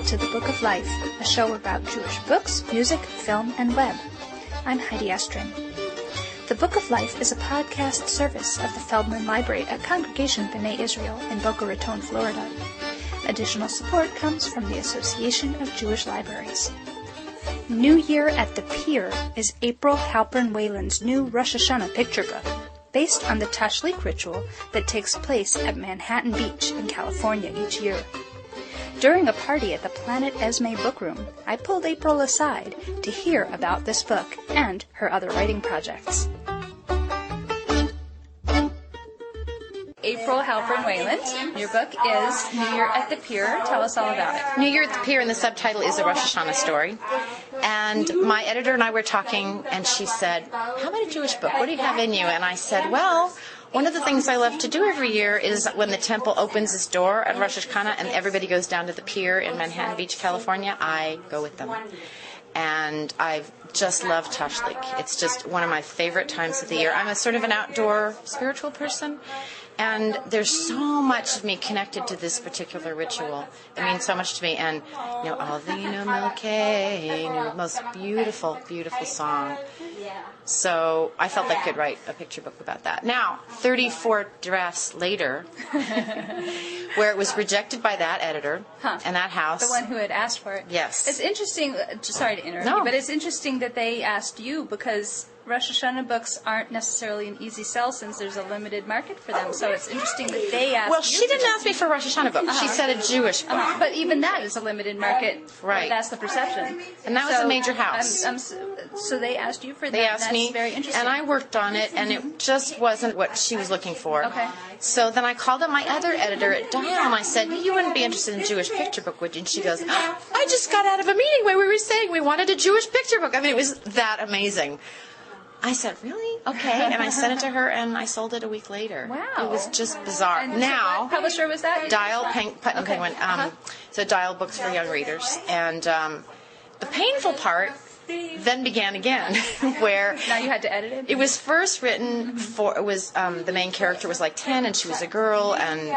to The Book of Life, a show about Jewish books, music, film, and web. I'm Heidi Estrin. The Book of Life is a podcast service of the Feldman Library at Congregation B'nai Israel in Boca Raton, Florida. Additional support comes from the Association of Jewish Libraries. New Year at the Pier is April Halprin Wayland's new Rosh Hashanah picture book, based on the Tashlich ritual that takes place at Manhattan Beach in California each year. During a party at the Planet Esme Book Room, I pulled April aside to hear about this book and her other writing projects. April Halprin Wayland, your book is New Year at the Pier. Tell us all about it. New Year at the Pier, and the subtitle is a Rosh Hashanah story. And my editor and I were talking, and she said, how about a Jewish book? What do you have in you? And I said, well, one of the things I love to do every year is when the temple opens its door at Rosh Hashanah and everybody goes down to the pier in Manhattan Beach, California, I go with them. And I've just loved Tashlich. It's just one of my favorite times of the year. I'm a sort of an outdoor spiritual person, and there's so much of me connected to this particular ritual. It means so much to me. And, Avinu Melkeinu, most beautiful, beautiful song. So I felt I could write a picture book about that. Now, 34 drafts later, where it was rejected by that editor and that house. The one who had asked for it. Yes. It's interesting, sorry to interrupt you, but it's interesting that they asked you because Rosh Hashanah books aren't necessarily an easy sell since there's a limited market for them. So it's interesting that they asked Well, you. she didn't ask me for a Rosh Hashanah book. She said a Jewish book. But even that is a limited market. Right. That's the perception. And that was a major house. So they asked you for that. They asked me, very interesting. and I worked on it, and it just wasn't what she was looking for. Okay. So then I called up my other editor at Dial, and I said, you wouldn't be interested in a Jewish picture book, would you? And she goes, I just got out of a meeting where we were saying we wanted a Jewish picture book. I mean, it was that amazing. I said, really? Okay. And I sent it to her, and I sold it a week later. Wow. It was just bizarre. And now, so what publisher was that? Dial, Putnam Penguin. So Dial Books for Young Readers. And the painful part then began again, where now you had to edit it. It was first written for. It was the main character was like 10, and she was a girl, and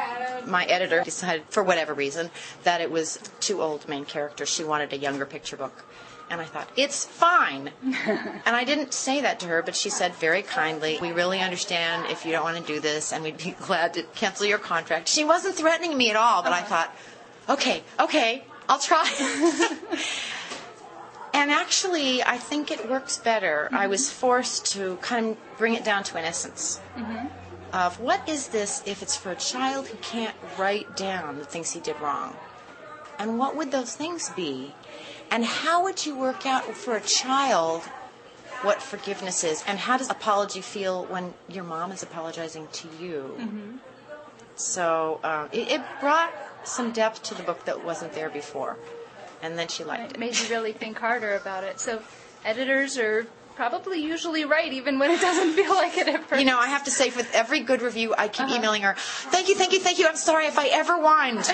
my editor decided, for whatever reason, that it was too old main character. She wanted a younger picture book. And I thought, it's fine. And I didn't say that to her, but she said very kindly, we really understand if you don't want to do this, and we'd be glad to cancel your contract. She wasn't threatening me at all, but I thought, okay, I'll try. And actually, I think it works better. I was forced to kind of bring it down to an essence of what is this if it's for a child who can't write down the things he did wrong? And what would those things be? And how would you work out for a child what forgiveness is? And how does apology feel when your mom is apologizing to you? Mm-hmm. So it brought some depth to the book that wasn't there before. And then she liked it. It made you really think harder about it. So editors are probably usually right, even when it doesn't feel like it at first. I have to say, with every good review, I keep emailing her, thank you. I'm sorry if I ever whined.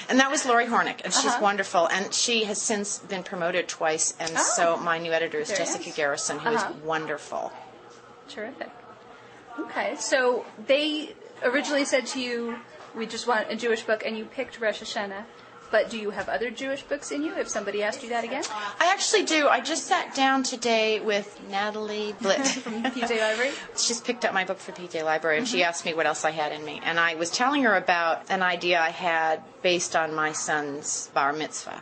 And that was Lori Hornick, and she's wonderful. And she has since been promoted twice. And so my new editor is Jessica Garrison, who is wonderful. Terrific. Okay, so they originally said to you, we just want a Jewish book, and you picked Rosh Hashanah. But do you have other Jewish books in you, if somebody asked you that again? I actually do. I just sat down today with Natalie Blitt. From PJ Library? She's picked up my book for PJ Library, and she asked me what else I had in me. And I was telling her about an idea I had based on my son's bar mitzvah.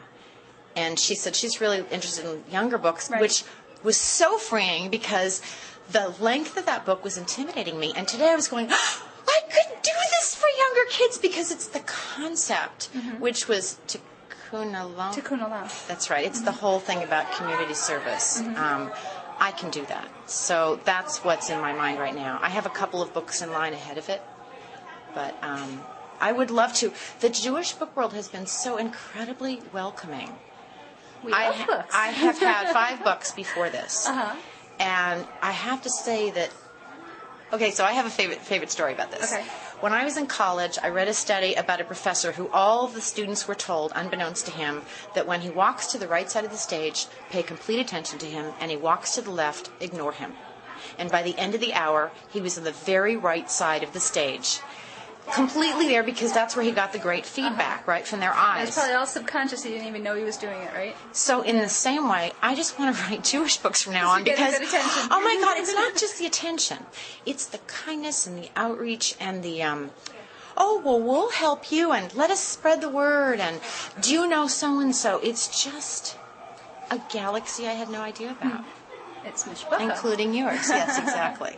And she said she's really interested in younger books, which was so freeing because the length of that book was intimidating me. And today I was going, I could do this for younger kids because it's the concept, which was Tikkun Olam. Tikkun Olam. That's right. It's the whole thing about community service. I can do that. So that's what's in my mind right now. I have a couple of books in line ahead of it, but I would love to. The Jewish book world has been so incredibly welcoming. We love books. I have had 5 books before this, and I have to say that. Okay, so I have a favorite story about this. Okay. When I was in college, I read a study about a professor who all the students were told, unbeknownst to him, that when he walks to the right side of the stage, pay complete attention to him, and he walks to the left, ignore him. And by the end of the hour, he was on the very right side of the stage. completely there because that's where he got the great feedback, right, from their eyes. It's probably all subconscious. He didn't even know he was doing it, right? So in the same way, I just want to write Jewish books from now on because, oh my God, it's not just the attention. It's the kindness and the outreach and the, oh, well, we'll help you and let us spread the word and do you know so-and-so? It's just a galaxy I had no idea about. It's mishpacha. Including yours, yes, exactly.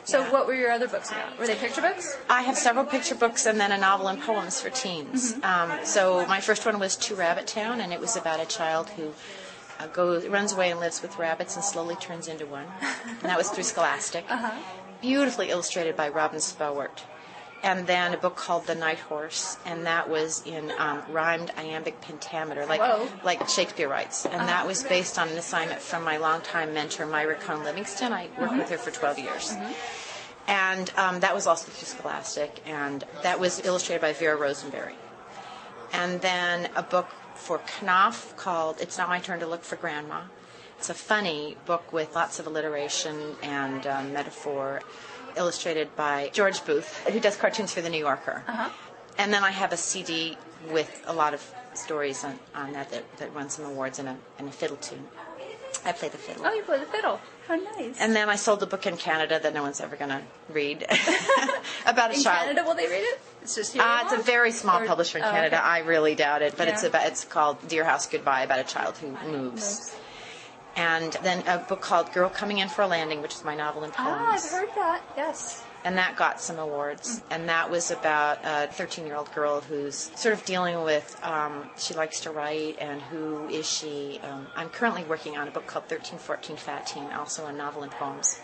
So Yeah. what were your other books about? Were they picture books? I have several picture books and then a novel and poems for teens. So my first one was To Rabbit Town, and it was about a child who runs away and lives with rabbits and slowly turns into one. And that was through Scholastic. Beautifully illustrated by Robin Spowart. And then a book called The Night Horse, and that was in rhymed iambic pentameter, like Shakespeare writes. And that was based on an assignment from my longtime mentor, Myra Cohn Livingston. I worked with her for 12 years. And that was also through Scholastic, and that was illustrated by Vera Rosenberry. And then a book for Knopf called It's Not My Turn to Look for Grandma. It's a funny book with lots of alliteration and metaphor, illustrated by George Booth, who does cartoons for The New Yorker. And then I have a CD with a lot of stories on that won some awards and a fiddle tune. I play the fiddle. Oh, you play the fiddle. How nice. And then I sold a book in Canada that no one's ever going to read about a in child. In Canada, will they read it? It's just here. It's a very small publisher in Canada. Okay. I really doubt it, but it's called Dear House Goodbye, about a child who moves. And then a book called Girl Coming In for a Landing, which is my novel and poems. I've heard that, yes. And that got some awards. And that was about a 13-year-old girl who's sort of dealing with, she likes to write, and who is she? I'm currently working on a book called 1314 Fat Teen, also a novel and poems,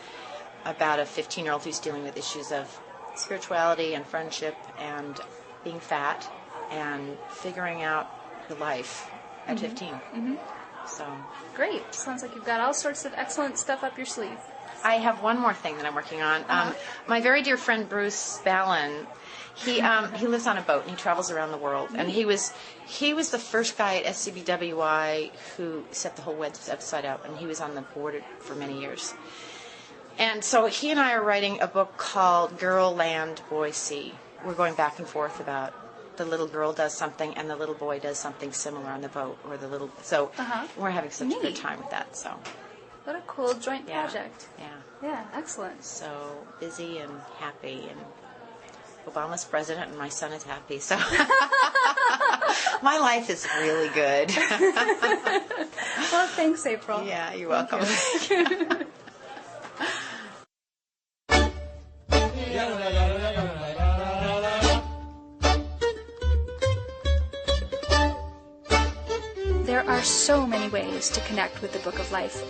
about a 15-year-old who's dealing with issues of spirituality and friendship and being fat and figuring out her life at 15. So great. Sounds like you've got all sorts of excellent stuff up your sleeve. I have one more thing that I'm working on. My very dear friend Bruce Ballin, he lives on a boat and he travels around the world. And he was the first guy at SCBWI who set the whole website up, and he was on the board for many years. And so he and I are writing a book called Girl, Land, Boy, Sea. We're going back and forth about the little girl does something and the little boy does something similar on the boat, or we're having such a good time with that. So what a cool joint project. Yeah, Excellent. So busy and happy, and Obama's president and my son is happy, so my life is really good. Well, thanks, April. Yeah, you're welcome. There are so many ways to connect with the Book of Life.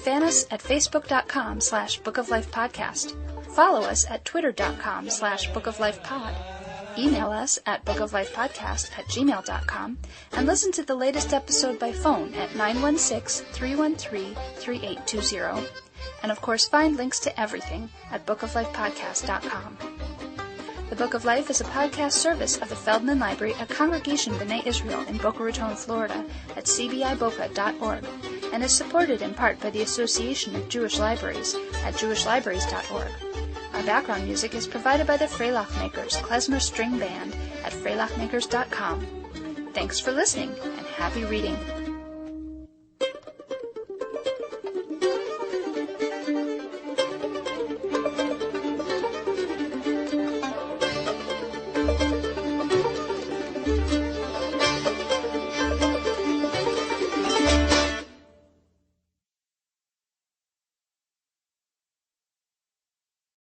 Fan us at facebook.com/bookoflifepodcast. Follow us at twitter.com/bookoflifepod. Email us at bookoflifepodcast@gmail.com and listen to the latest episode by phone at 916-313-3820. And of course, find links to everything at bookoflifepodcast.com. The Book of Life is a podcast service of the Feldman Library at Congregation B'nai Israel in Boca Raton, Florida at cbiboca.org, and is supported in part by the Association of Jewish Libraries at jewishlibraries.org. Our background music is provided by the Freilachmakers Klezmer String Band at freilachmakers.com. Thanks for listening, and happy reading.